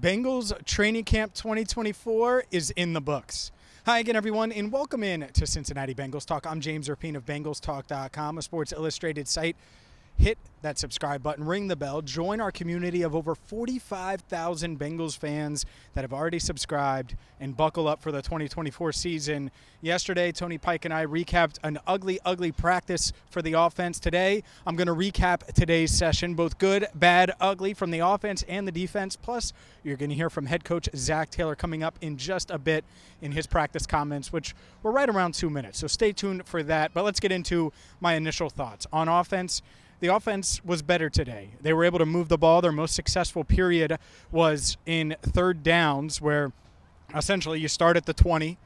Bengals training camp 2024 is in the books. Hi again, everyone, and welcome in to Cincinnati Bengals Talk. I'm James Rapien of BengalsTalk.com, a Sports Illustrated site. Hit that subscribe button, ring the bell, join our community of over 45,000 Bengals fans that have already subscribed, and buckle up for the 2024 season. Yesterday, Tony Pike and I recapped an ugly practice for the offense. Today, I'm going to recap today's session, both good, bad, ugly, from the offense and the defense. Plus, you're going to hear from head coach Zac Taylor coming up in just a bit in his practice comments, which were right around 2 minutes. So stay tuned for that. But let's get into my initial thoughts. On offense, the offense was better today. They were able to move the ball. Their most successful period was in third downs, where essentially you start at the 20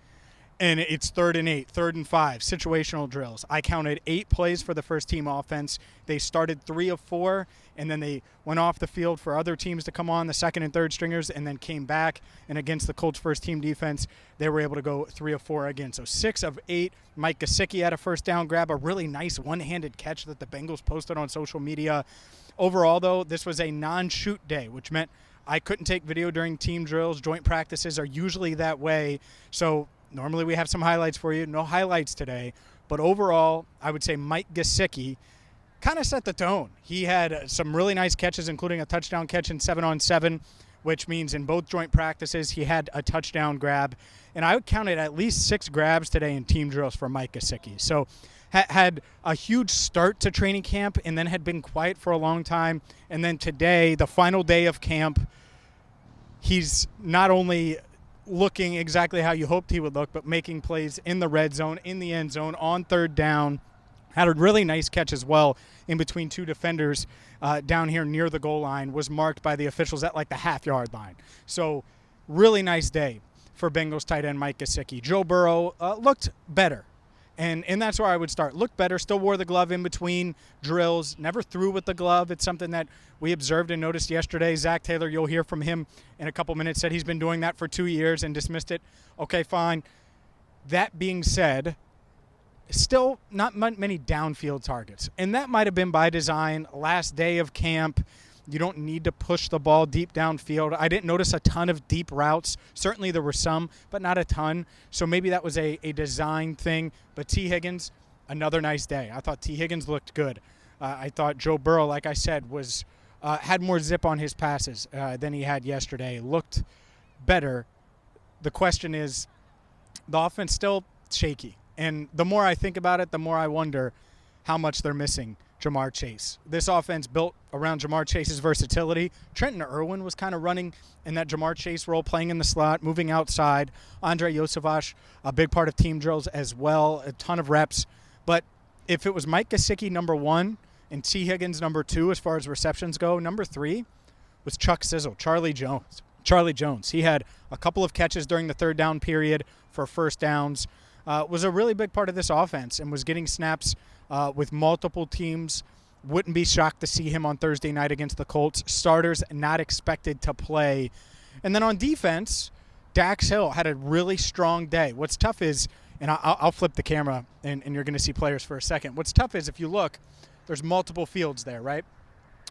and it's 3rd and 8, 3rd and 5, situational drills. I counted 8 plays for the first team offense. They started 3 of 4, and then they went off the field for other teams to come on, the second and third stringers, and then came back. And against the Colts first team defense, they were able to go 3 of 4 again. So 6 of 8. Mike Gesicki had a first down grab, a really nice one-handed catch that the Bengals posted on social media. Overall, though, this was a non-shoot day, which meant I couldn't take video during team drills. Joint practices are usually that way. So normally we have some highlights for you. No highlights today. But overall, I would say Mike Gesicki kind of set the tone. He had some really nice catches, including a touchdown catch in 7-on-7, which means in both joint practices he had a touchdown grab. And I counted at least 6 grabs today in team drills for Mike Gesicki. So had a huge start to training camp and then had been quiet for a long time. And then today, the final day of camp, he's not only looking exactly how you hoped he would look, but making plays in the red zone, in the end zone, on third down. Had a really nice catch as well in between 2 defenders down here near the goal line. Was marked by the officials at like the half-yard line. So really nice day for Bengals tight end Mike Gesicki. Joe Burrow looked better. And that's where I would start. Looked better, still wore the glove in between drills, never threw with the glove. It's something that we observed and noticed yesterday. Zac Taylor, you'll hear from him in a couple minutes, said he's been doing that for 2 years and dismissed it. Okay, fine. That being said, still not many downfield targets. And that might have been by design. Last day of camp, you don't need to push the ball deep downfield. I didn't notice a ton of deep routes. Certainly there were some, but not a ton. So maybe that was a design thing. But T. Higgins, another nice day. I thought T. Higgins looked good. I thought Joe Burrow, like I said, was had more zip on his passes than he had yesterday. Looked better. The question is, the offense still shaky. And the more I think about it, the more I wonder how much they're missing Ja'Marr Chase. This offense built around Ja'Marr Chase's versatility. Trenton Irwin was kind of running in that Ja'Marr Chase role, playing in the slot, moving outside. Andre Yosevach, a big part of team drills as well, a ton of reps. But if it was Mike Gesicki number 1 and T. Higgins number 2 as far as receptions go, number 3 was Chuck Sizzle, Charlie Jones. He had a couple of catches during the third down period for first downs. Was a really big part of this offense and was getting snaps with multiple teams. Wouldn't be shocked to see him on Thursday night against the Colts. Starters not expected to play. And then on defense, Dax Hill had a really strong day. What's tough is, and I'll flip the camera and you're going to see players for a second. What's tough is if you look, there's multiple fields there, right?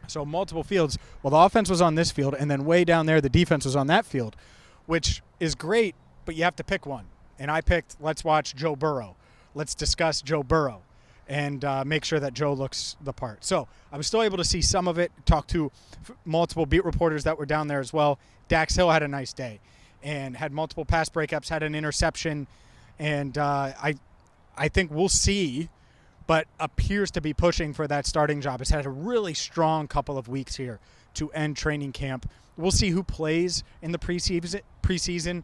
So multiple fields. Well, the offense was on this field, and then way down there the defense was on that field, which is great, but you have to pick one. And I picked, let's watch Joe Burrow. Let's discuss Joe Burrow and make sure that Joe looks the part. So I was still able to see some of it, talk to multiple beat reporters that were down there as well. Dax Hill had a nice day and had multiple pass breakups, had an interception. And I think we'll see, but appears to be pushing for that starting job. It's had a really strong couple of weeks here to end training camp. We'll see who plays in the preseason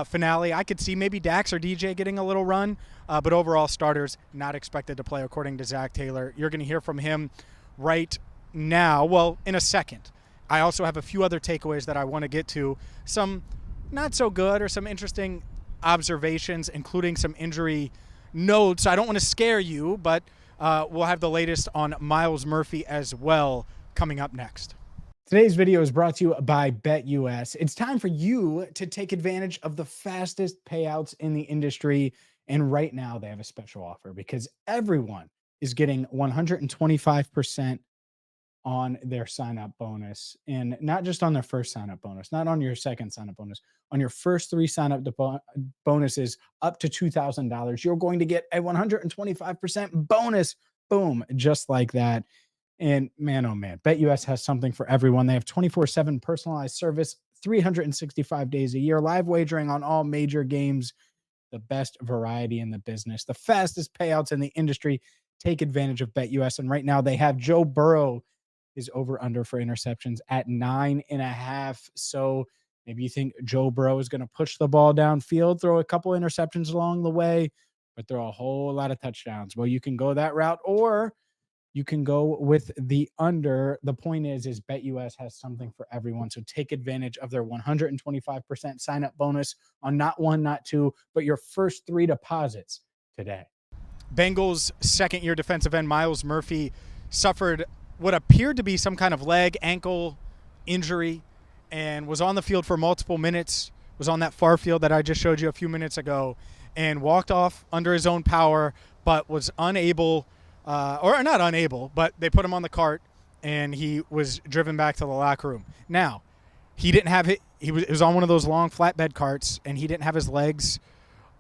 finale. I could see maybe Dax or DJ getting a little run, but overall starters not expected to play according to Zac Taylor. You're going to hear from him right now, well, in a second. I also have a few other takeaways that I want to get to, some not so good or some interesting observations, including some injury notes. I don't want to scare you, but we'll have the latest on Myles Murphy as well coming up next. Today's video is brought to you by BetUS. It's time for you to take advantage of the fastest payouts in the industry. And right now they have a special offer because everyone is getting 125% on their sign-up bonus, and not just on their first sign-up bonus, not on your second sign-up bonus, on your first 3 sign-up bonuses up to $2,000, you're going to get a 125% bonus. Boom, just like that. And man, oh man, BetUS has something for everyone. They have 24/7 personalized service, 365 days a year, live wagering on all major games, the best variety in the business, the fastest payouts in the industry. Take advantage of BetUS. And right now they have Joe Burrow is over under for interceptions at 9.5. So maybe you think Joe Burrow is going to push the ball downfield, throw a couple interceptions along the way, but throw a whole lot of touchdowns. Well, you can go that route, or you can go with the under. The point is BetUS has something for everyone. So take advantage of their 125% sign up bonus on not 1, not 2, but your first 3 deposits today. Bengals second-year defensive end Myles Murphy suffered what appeared to be some kind of leg, ankle injury, and was on the field for multiple minutes, was on that far field that I just showed you a few minutes ago, and walked off under his own power, but was unable, or not unable, but they put him on the cart, and he was driven back to the locker room. Now, he didn't have it. He was on one of those long flatbed carts, and he didn't have his legs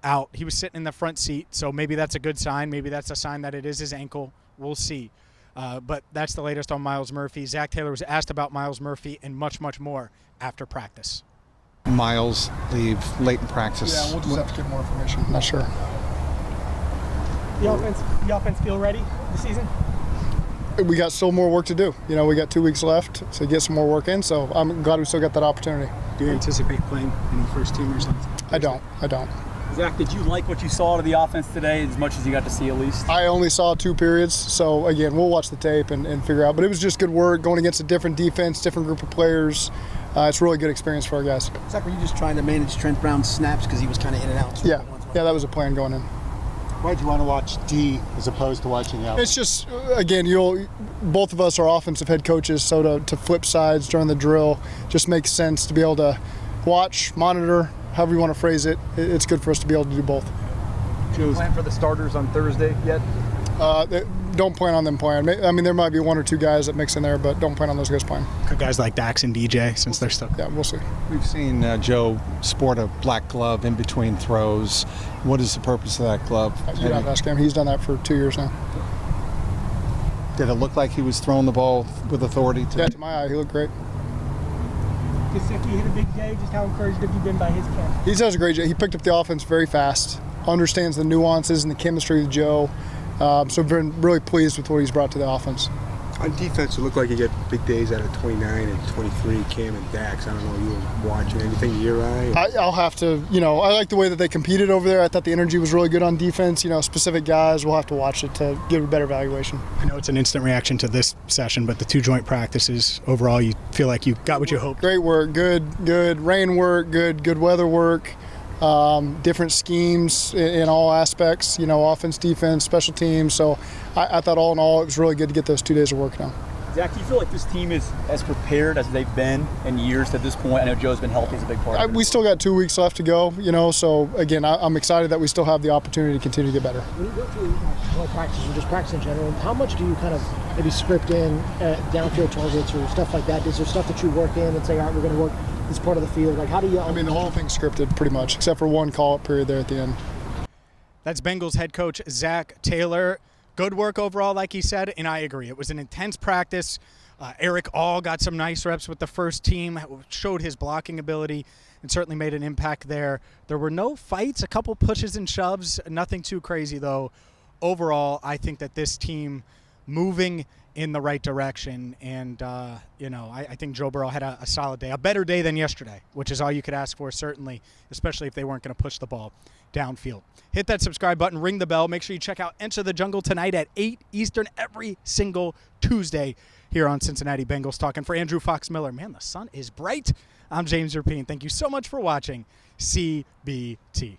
out. He was sitting in the front seat, so maybe that's a good sign. Maybe that's a sign that it is his ankle. We'll see. But that's the latest on Myles Murphy. Zac Taylor was asked about Myles Murphy and much, much more after practice. Myles leave late in practice. Yeah, we'll just have to get more information. Not sure. The offense feel ready this season? We got still more work to do. We got 2 weeks left to get some more work in, so I'm glad we still got that opportunity. Do you anticipate playing any first team or something? I don't. Zach, did you like what you saw of the offense today as much as you got to see at least? I only saw 2 periods, so again, we'll watch the tape and figure out. But it was just good work going against a different defense, different group of players. It's a really good experience for our guys. Zach, were you just trying to manage Trent Brown's snaps because he was kind of in and out? Yeah, that was a plan going in. Why'd you want to watch D as opposed to watching out? It's just, again, both of us are offensive head coaches, so to flip sides during the drill just makes sense to be able to watch, monitor, however you want to phrase it. It's good for us to be able to do both. Joe's plan for the starters on Thursday yet? Don't plan on them playing. I mean, there might be 1 or 2 guys that mix in there, but don't plan on those guys playing. Guys like Dax and DJ, since they're stuck. Yeah, we'll see. We've seen Joe sport a black glove in between throws. What is the purpose of that glove? You'd have to ask him. He's done that for 2 years now. Did it look like he was throwing the ball with authority today? Yeah, to my eye, he looked great. Gesicki hit a big day. Just how encouraged have you been by his camp? He does a great job. He picked up the offense very fast, understands the nuances and the chemistry with Joe. So I've been really pleased with what he's brought to the offense. On defense, it looked like you get big days out of 29 and 23, Cam and Dax. I don't know, you were watching anything to your eye? I'll have to, I like the way that they competed over there. I thought the energy was really good on defense. Specific guys, we'll have to watch it to give a better evaluation. I know it's an instant reaction to this session, but the 2 joint practices, overall, you feel like you got what you hoped? Great work, good rain work, good weather work. Different schemes in all aspects, offense, defense, special teams. So I thought all in all, it was really good to get those 2 days of work now. Zach, do you feel like this team is as prepared as they've been in years at this point? I know Joe's been healthy as a big part of it. We still got 2 weeks left to go, so again, I'm excited that we still have the opportunity to continue to get better. When you go through practice and just practice in general, how much do you kind of maybe script in downfield targets or stuff like that? Is there stuff that you work in and say, all right, we're going to work this part of the field? Like, how do you... the whole thing's scripted pretty much, except for 1 call-up period there at the end. That's Bengals head coach Zac Taylor. Good work overall, like he said, and I agree. It was an intense practice. Eric All got some nice reps with the first team, showed his blocking ability, and certainly made an impact there. There were no fights, a couple pushes and shoves, nothing too crazy, though. Overall, I think that this team moving in the right direction, and, I think Joe Burrow had a solid day, a better day than yesterday, which is all you could ask for, certainly, especially if they weren't going to push the ball downfield. Hit that subscribe button, ring the bell. Make sure you check out Enter the Jungle tonight at 8 Eastern every single Tuesday here on Cincinnati Bengals Talking. For Andrew Fox Miller, man, the sun is bright. I'm James Rapien. Thank you so much for watching CBT.